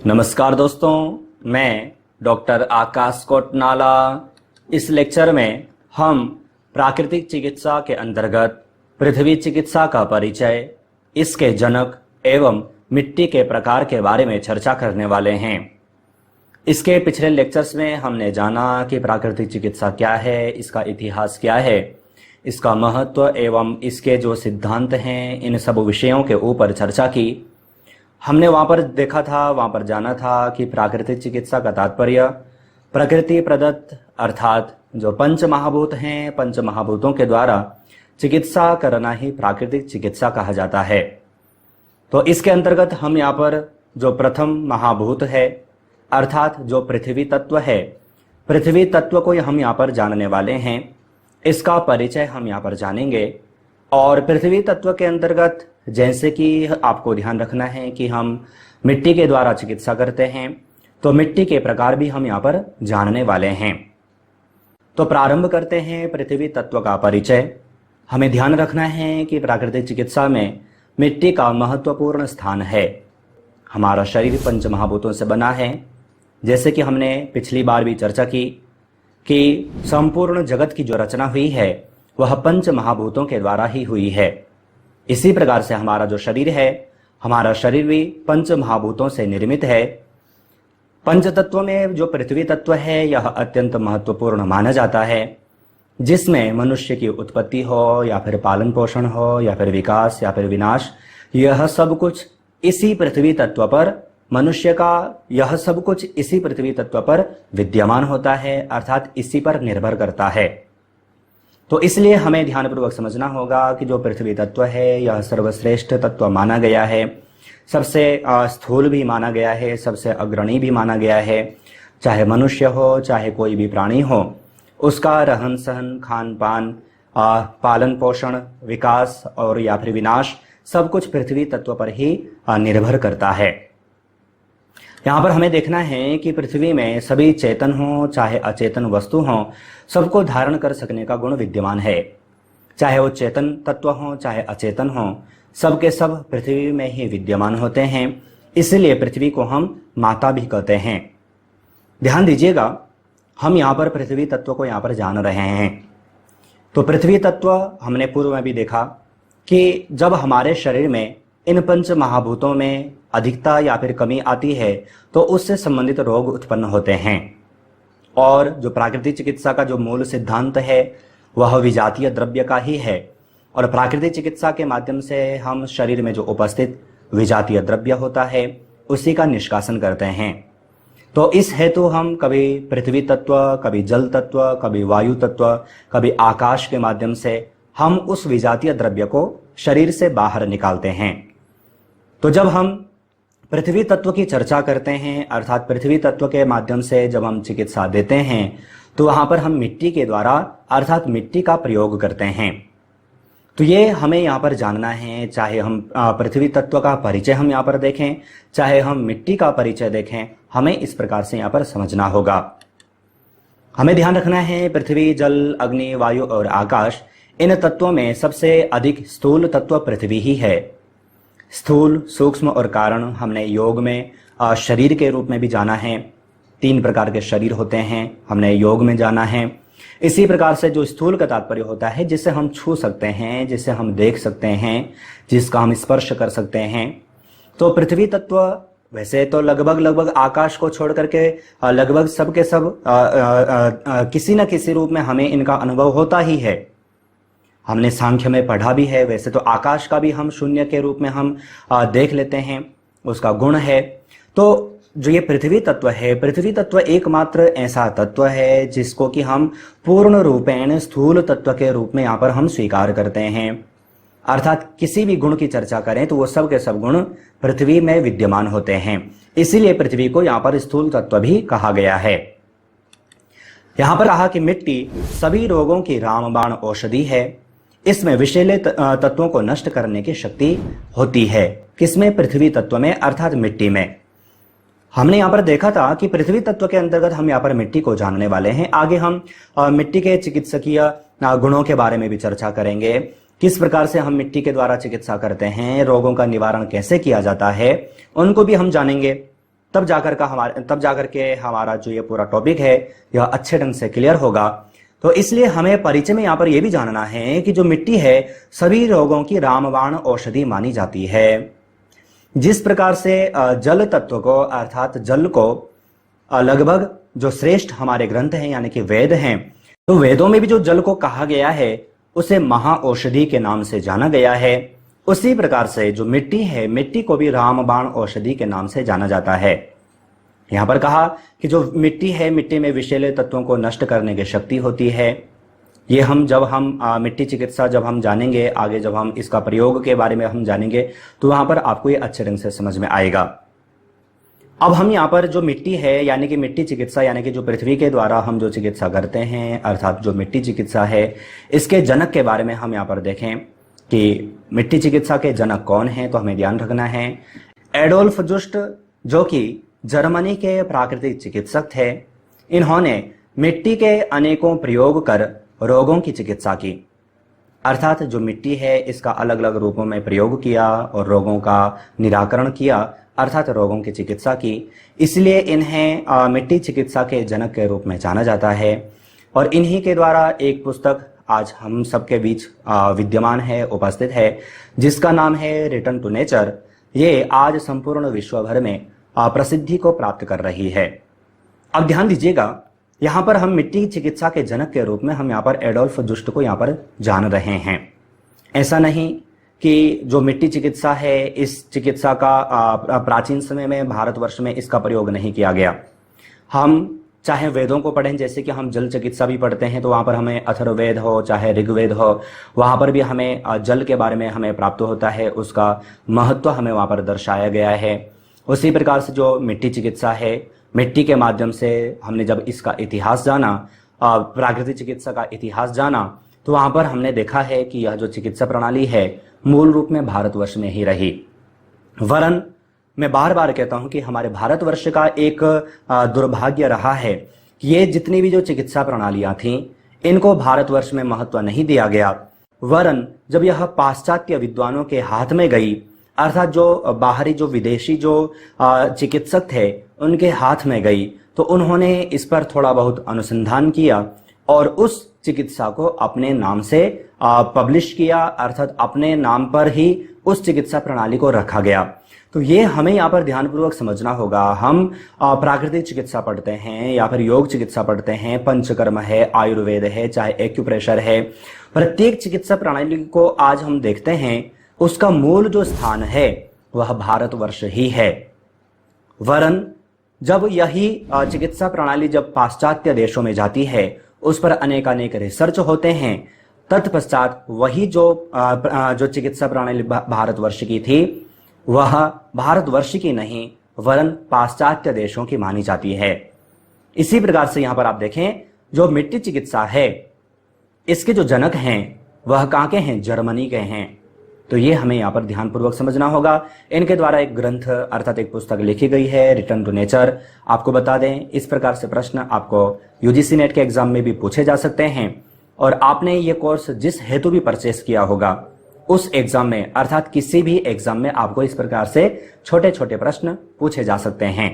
नमस्कार दोस्तों, मैं डॉक्टर आकाश कोटनाला। इस लेक्चर में हम प्राकृतिक चिकित्सा के अंतर्गत पृथ्वी चिकित्सा का परिचय, इसके जनक एवं मिट्टी के प्रकार के बारे में चर्चा करने वाले हैं। इसके पिछले लेक्चर्स में हमने जाना कि प्राकृतिक चिकित्सा क्या है, इसका इतिहास क्या है, इसका महत्व एवं इसके जो सिद्धांत हैं, इन सब विषयों के ऊपर चर्चा की। हमने वहाँ पर देखा था, वहाँ पर जाना था कि प्राकृतिक चिकित्सा का तात्पर्य प्रकृति प्रदत्त अर्थात जो पंच महाभूत हैं, पंच महाभूतों के द्वारा चिकित्सा करना ही प्राकृतिक चिकित्सा कहा जाता है। तो इसके अंतर्गत हम यहाँ पर जो प्रथम महाभूत है अर्थात जो पृथ्वी तत्व है, पृथ्वी तत्व को हम यहाँ पर जानने वाले हैं। इसका परिचय हम यहाँ पर जानेंगे। और पृथ्वी तत्व के अंतर्गत जैसे कि आपको ध्यान रखना है कि हम मिट्टी के द्वारा चिकित्सा करते हैं, तो मिट्टी के प्रकार भी हम यहाँ पर जानने वाले हैं। तो प्रारंभ करते हैं पृथ्वी तत्व का परिचय। हमें ध्यान रखना है कि प्राकृतिक चिकित्सा में मिट्टी का महत्वपूर्ण स्थान है। हमारा शरीर पंच महाभूतों से बना है। जैसे कि हमने पिछली बार भी चर्चा की कि संपूर्ण जगत की जो रचना हुई है वह पंच महाभूतों के द्वारा ही हुई है। इसी प्रकार से हमारा जो शरीर है, हमारा शरीर भी पंच महाभूतों से निर्मित है। पंच तत्व में जो पृथ्वी तत्व है यह अत्यंत महत्वपूर्ण माना जाता है, जिसमें मनुष्य की उत्पत्ति हो या फिर पालन पोषण हो या फिर विकास या फिर विनाश, यह सब कुछ इसी पृथ्वी तत्व पर, मनुष्य का यह सब कुछ इसी पृथ्वी तत्व पर विद्यमान होता है, अर्थात इसी पर निर्भर करता है। तो इसलिए हमें ध्यानपूर्वक समझना होगा कि जो पृथ्वी तत्व है यह सर्वश्रेष्ठ तत्व माना गया है, सबसे स्थूल भी माना गया है, सबसे अग्रणी भी माना गया है। चाहे मनुष्य हो, चाहे कोई भी प्राणी हो, उसका रहन सहन, खान पान, पालन पोषण, विकास और या फिर विनाश, सब कुछ पृथ्वी तत्व पर ही निर्भर करता है। यहाँ पर हमें देखना है कि पृथ्वी में सभी चेतन हो चाहे अचेतन वस्तु हो, सबको धारण कर सकने का गुण विद्यमान है। चाहे वो चेतन तत्व हो चाहे अचेतन हो, सब के सब पृथ्वी में ही विद्यमान होते हैं। इसलिए पृथ्वी को हम माता भी कहते हैं। ध्यान दीजिएगा, हम यहाँ पर पृथ्वी तत्व को यहाँ पर जान रहे हैं। तो पृथ्वी तत्व हमने पूर्व में भी देखा कि जब हमारे शरीर में इन पंच महाभूतों में अधिकता या फिर कमी आती है तो उससे संबंधित रोग उत्पन्न होते हैं। और जो प्राकृतिक चिकित्सा का जो मूल सिद्धांत है वह विजातीय द्रव्य का ही है। और प्राकृतिक चिकित्सा के माध्यम से हम शरीर में जो उपस्थित विजातीय द्रव्य होता है उसी का निष्कासन करते हैं। तो इस हेतु हम कभी पृथ्वी तत्व, कभी जल तत्व, कभी वायु तत्व, कभी आकाश के माध्यम से हम उस विजातीय द्रव्य को शरीर से बाहर निकालते हैं। तो जब हम पृथ्वी तत्व की चर्चा करते हैं अर्थात पृथ्वी तत्व के माध्यम से जब हम चिकित्सा देते हैं तो वहां पर हम मिट्टी के द्वारा अर्थात मिट्टी का प्रयोग करते हैं। तो ये हमें यहाँ पर जानना है। चाहे हम पृथ्वी तत्व का परिचय हम यहाँ पर देखें, चाहे हम मिट्टी का परिचय देखें, हमें इस प्रकार से यहाँ पर समझना होगा। हमें ध्यान रखना है पृथ्वी, जल, अग्नि, वायु और आकाश, इन तत्वों में सबसे अधिक स्थूल तत्व पृथ्वी ही है। स्थूल, सूक्ष्म और कारण हमने योग में शरीर के रूप में भी जाना है। 3 प्रकार के शरीर होते हैं, हमने योग में जाना है। इसी प्रकार से जो स्थूल का तात्पर्य होता है जिसे हम छू सकते हैं, जिसे हम देख सकते हैं, जिसका हम स्पर्श कर सकते हैं। तो पृथ्वी तत्व वैसे तो लगभग आकाश को छोड़ करके लगभग सब के सब किसी न किसी रूप में हमें इनका अनुभव होता ही है। हमने सांख्य में पढ़ा भी है। वैसे तो आकाश का भी हम शून्य के रूप में हम देख लेते हैं, उसका गुण है। तो जो ये पृथ्वी तत्व है, पृथ्वी तत्व एकमात्र ऐसा तत्व है जिसको कि हम पूर्ण रूपेण स्थूल तत्व के रूप में यहाँ पर हम स्वीकार करते हैं। अर्थात किसी भी गुण की चर्चा करें तो वो सब के सब गुण पृथ्वी में विद्यमान होते हैं। इसीलिए पृथ्वी को यहाँ पर स्थूल तत्व भी कहा गया है। यहाँ पर कहा कि मिट्टी सभी रोगों की रामबाण औषधि है। इसमें विषैले तत्वों को नष्ट करने की शक्ति होती है। किसमें? पृथ्वी तत्व में अर्थात मिट्टी में। हमने यहाँ पर देखा था कि पृथ्वी तत्व के अंतर्गत हम यहाँ पर मिट्टी को जानने वाले हैं। आगे हम मिट्टी के चिकित्सकीय गुणों के बारे में भी चर्चा करेंगे। किस प्रकार से हम मिट्टी के द्वारा चिकित्सा करते हैं, रोगों का निवारण कैसे किया जाता है, उनको भी हम जानेंगे। तब जाकर के हमारा जो ये पूरा टॉपिक है यह अच्छे ढंग से क्लियर होगा। तो इसलिए हमें परिचय में यहाँ पर यह भी जानना है कि जो मिट्टी है सभी रोगों की रामबाण औषधि मानी जाती है। जिस प्रकार से जल तत्व को अर्थात जल को लगभग जो श्रेष्ठ हमारे ग्रंथ हैं यानी कि वेद हैं, तो वेदों में भी जो जल को कहा गया है उसे महाऔषधि के नाम से जाना गया है। उसी प्रकार से जो मिट्टी है, मिट्टी को भी रामबाण औषधि के नाम से जाना जाता है। यहां पर कहा कि जो मिट्टी है, मिट्टी में विषैले तत्वों को नष्ट करने की शक्ति होती है। ये जब हम मिट्टी चिकित्सा जब हम जानेंगे आगे, जब हम इसका प्रयोग के बारे में हम जानेंगे तो वहां पर आपको ये अच्छे ढंग से समझ में आएगा। अब हम यहाँ पर जो मिट्टी है यानी कि मिट्टी चिकित्सा यानी कि जो पृथ्वी के द्वारा हम जो चिकित्सा करते हैं अर्थात जो मिट्टी चिकित्सा है, इसके जनक के बारे में हम यहाँ पर देखें कि मिट्टी चिकित्सा के जनक कौन हैं, तो हमें ध्यान रखना है एडोल्फ जुस्ट, जो कि जर्मनी के प्राकृतिक चिकित्सक थे। इन्होंने मिट्टी के अनेकों प्रयोग कर रोगों की चिकित्सा की, अर्थात जो मिट्टी है इसका अलग अलग रूपों में प्रयोग किया और रोगों का निराकरण किया, अर्थात रोगों की चिकित्सा की। इसलिए इन्हें मिट्टी चिकित्सा के जनक के रूप में जाना जाता है। और इन्हीं के द्वारा एक पुस्तक आज हम सबके बीच विद्यमान है, उपस्थित है, जिसका नाम है रिटर्न टू नेचर। ये आज संपूर्ण विश्व भर में प्रसिद्धि को प्राप्त कर रही है। अब ध्यान दीजिएगा, यहाँ पर हम मिट्टी चिकित्सा के जनक के रूप में हम यहाँ पर एडोल्फ जुस्ट को यहाँ पर जान रहे हैं। ऐसा नहीं कि जो मिट्टी चिकित्सा है इस चिकित्सा का प्राचीन समय में भारतवर्ष में इसका प्रयोग नहीं किया गया। हम चाहे वेदों को पढ़ें, जैसे कि हम जल चिकित्सा भी पढ़ते हैं, तो वहां पर हमें अथर्ववेद हो चाहे ऋग्वेद हो, वहां पर भी हमें जल के बारे में हमें प्राप्त होता है, उसका महत्व हमें वहां पर दर्शाया गया है। उसी प्रकार से जो मिट्टी चिकित्सा है, मिट्टी के माध्यम से हमने जब इसका इतिहास जाना, प्राकृतिक चिकित्सा का इतिहास जाना, तो वहां पर हमने देखा है कि यह जो चिकित्सा प्रणाली है मूल रूप में भारतवर्ष में ही रही। वरन मैं बार बार कहता हूं कि हमारे भारतवर्ष का एक दुर्भाग्य रहा है कि ये जितनी भी जो चिकित्सा प्रणालियां थीं इनको भारतवर्ष में महत्व नहीं दिया गया। वरन जब यह पाश्चात्य विद्वानों के हाथ में गई, अर्थात जो बाहरी जो विदेशी जो चिकित्सक थे उनके हाथ में गई, तो उन्होंने इस पर थोड़ा बहुत अनुसंधान किया और उस चिकित्सा को अपने नाम से पब्लिश किया, अर्थात अपने नाम पर ही उस चिकित्सा प्रणाली को रखा गया। तो ये हमें यहाँ पर ध्यानपूर्वक समझना होगा। हम प्राकृतिक चिकित्सा पढ़ते हैं या फिर योग चिकित्सा पढ़ते हैं, पंचकर्म है, आयुर्वेद है, चाहे एक्यूप्रेशर है, प्रत्येक चिकित्सा प्रणाली को आज हम देखते हैं उसका मूल जो स्थान है वह भारतवर्ष ही है। वरन जब यही चिकित्सा प्रणाली जब पाश्चात्य देशों में जाती है, उस पर अनेक रिसर्च होते हैं, तत्पश्चात वही जो चिकित्सा प्रणाली भारतवर्ष की थी वह भारतवर्ष की नहीं वरन पाश्चात्य देशों की मानी जाती है। इसी प्रकार से यहां पर आप देखें जो मिट्टी चिकित्सा है इसके जो जनक हैं वह कहां के हैं, जर्मनी के हैं। तो ये हमें यहाँ पर ध्यानपूर्वक समझना होगा। इनके द्वारा एक ग्रंथ अर्थात एक पुस्तक लिखी गई है रिटर्न टू नेचर। आपको बता दें इस प्रकार से प्रश्न आपको यूजीसी नेट के एग्जाम में भी पूछे जा सकते हैं और आपने ये कोर्स जिस हेतु भी परचेस किया होगा उस एग्जाम में अर्थात किसी भी एग्जाम में आपको इस प्रकार से छोटे छोटे प्रश्न पूछे जा सकते हैं।